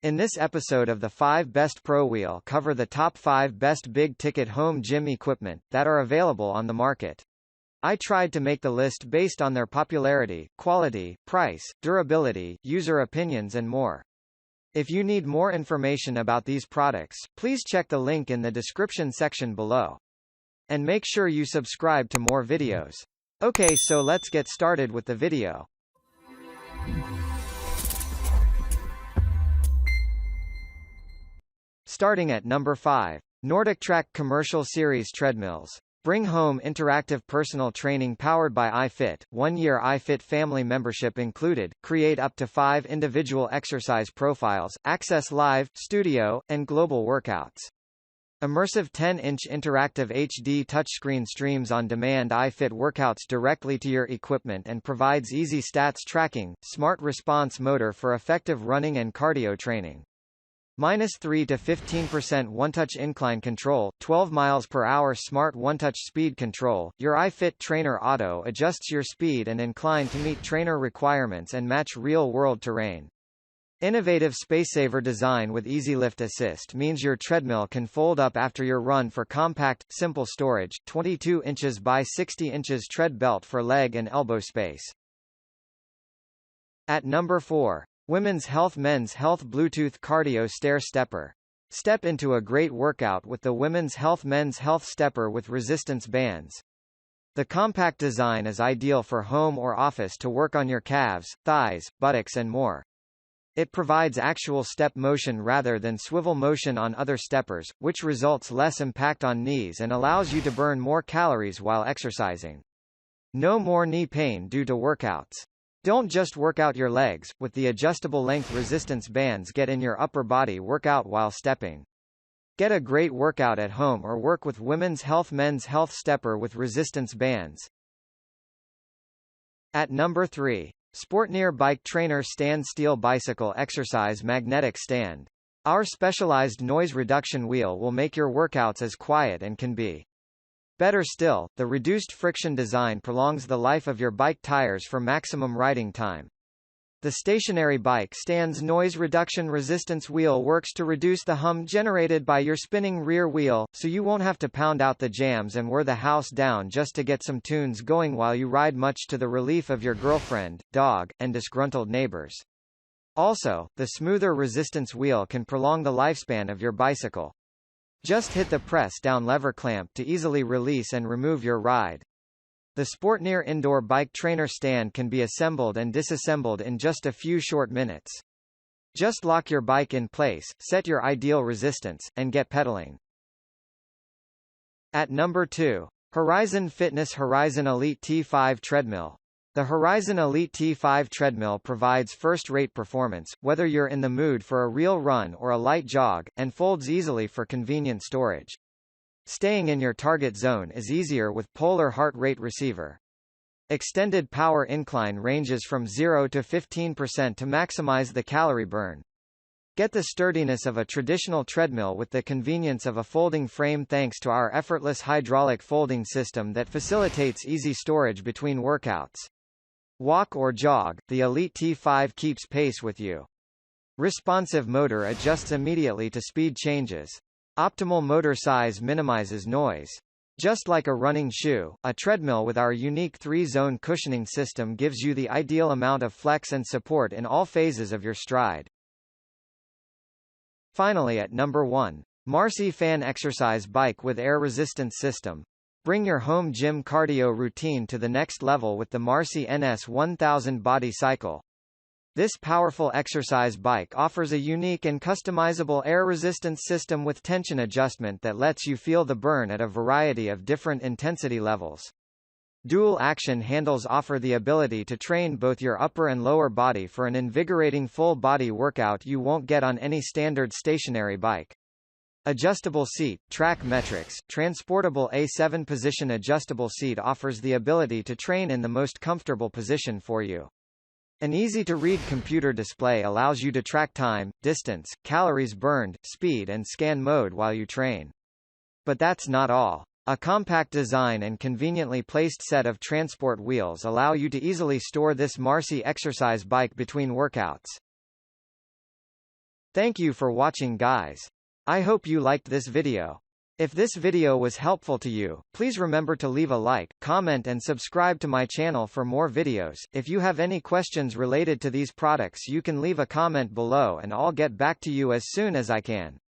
In this episode of the 5 Best Pro Wheel cover the top 5 best big-ticket home gym equipment that are available on the market. I tried to make the list based on their popularity, quality, price, durability, user opinions and more. If you need more information about these products, please check the link in the description section below. And make sure you subscribe to more videos. Okay, so let's get started with the video. Starting at number 5. NordicTrack Commercial Series Treadmills. Bring home interactive personal training powered by iFit, 1-year iFit family membership included, create up to 5 individual exercise profiles, access live, studio, and global workouts. Immersive 10-inch interactive HD touchscreen streams on-demand iFit workouts directly to your equipment and provides easy stats tracking, smart response motor for effective running and cardio training. -3 to 15% one-touch incline control, 12 miles per hour smart one-touch speed control. Your iFit Trainer Auto adjusts your speed and incline to meet trainer requirements and match real-world terrain. Innovative space-saver design with Easy Lift Assist means your treadmill can fold up after your run for compact, simple storage. 22 inches by 60 inches tread belt for leg and elbow space. At number 4. Women's Health Men's Health Bluetooth Cardio Stair Stepper. Step into a great workout with the Women's Health Men's Health Stepper with resistance bands. The compact design is ideal for home or office to work on your calves, thighs, buttocks and more. It provides actual step motion rather than swivel motion on other steppers, which results less impact on knees and allows you to burn more calories while exercising. No more knee pain due to workouts. Don't just work out your legs, with the adjustable length resistance bands get in your upper body workout while stepping. Get a great workout at home or work with Women's Health Men's Health Stepper with resistance bands. At number 3. Sportneer Bike Trainer Stand Steel Bicycle Exercise Magnetic Stand. Our specialized noise reduction wheel will make your workouts as quiet and can be. Better still, the reduced friction design prolongs the life of your bike tires for maximum riding time. The stationary bike stand's noise reduction resistance wheel works to reduce the hum generated by your spinning rear wheel, so you won't have to pound out the jams and wear the house down just to get some tunes going while you ride, much to the relief of your girlfriend, dog, and disgruntled neighbors. Also, the smoother resistance wheel can prolong the lifespan of your bicycle. Just hit the press-down lever clamp to easily release and remove your ride. The Sportneer indoor bike trainer stand can be assembled and disassembled in just a few short minutes. Just lock your bike in place, set your ideal resistance, and get pedaling. At number 2. Horizon Fitness Horizon Elite T5 Treadmill. The Horizon Elite T5 treadmill provides first-rate performance, whether you're in the mood for a real run or a light jog, and folds easily for convenient storage. Staying in your target zone is easier with Polar Heart Rate Receiver. Extended power incline ranges from 0 to 15% to maximize the calorie burn. Get the sturdiness of a traditional treadmill with the convenience of a folding frame thanks to our effortless hydraulic folding system that facilitates easy storage between workouts. Walk or jog, the Elite T5 keeps pace with you. Responsive motor adjusts immediately to speed changes. Optimal motor size minimizes noise. Just like a running shoe, a treadmill with our unique 3-zone cushioning system gives you the ideal amount of flex and support in all phases of your stride. Finally, at number 1. Marcy Fan Exercise Bike with Air Resistance System. Bring your home gym cardio routine to the next level with the Marcy NS 1000 Body Cycle. This powerful exercise bike offers a unique and customizable air resistance system with tension adjustment that lets you feel the burn at a variety of different intensity levels. Dual action handles offer the ability to train both your upper and lower body for an invigorating full body workout you won't get on any standard stationary bike. Adjustable seat, track metrics, transportable A7 position adjustable seat offers the ability to train in the most comfortable position for you. An easy-to-read computer display allows you to track time, distance, calories burned, speed and scan mode while you train. But that's not all. A compact design and conveniently placed set of transport wheels allow you to easily store this Marcy exercise bike between workouts. Thank you for watching, guys. I hope you liked this video. If this video was helpful to you, please remember to leave a like, comment and subscribe to my channel for more videos. If you have any questions related to these products, you can leave a comment below and I'll get back to you as soon as I can.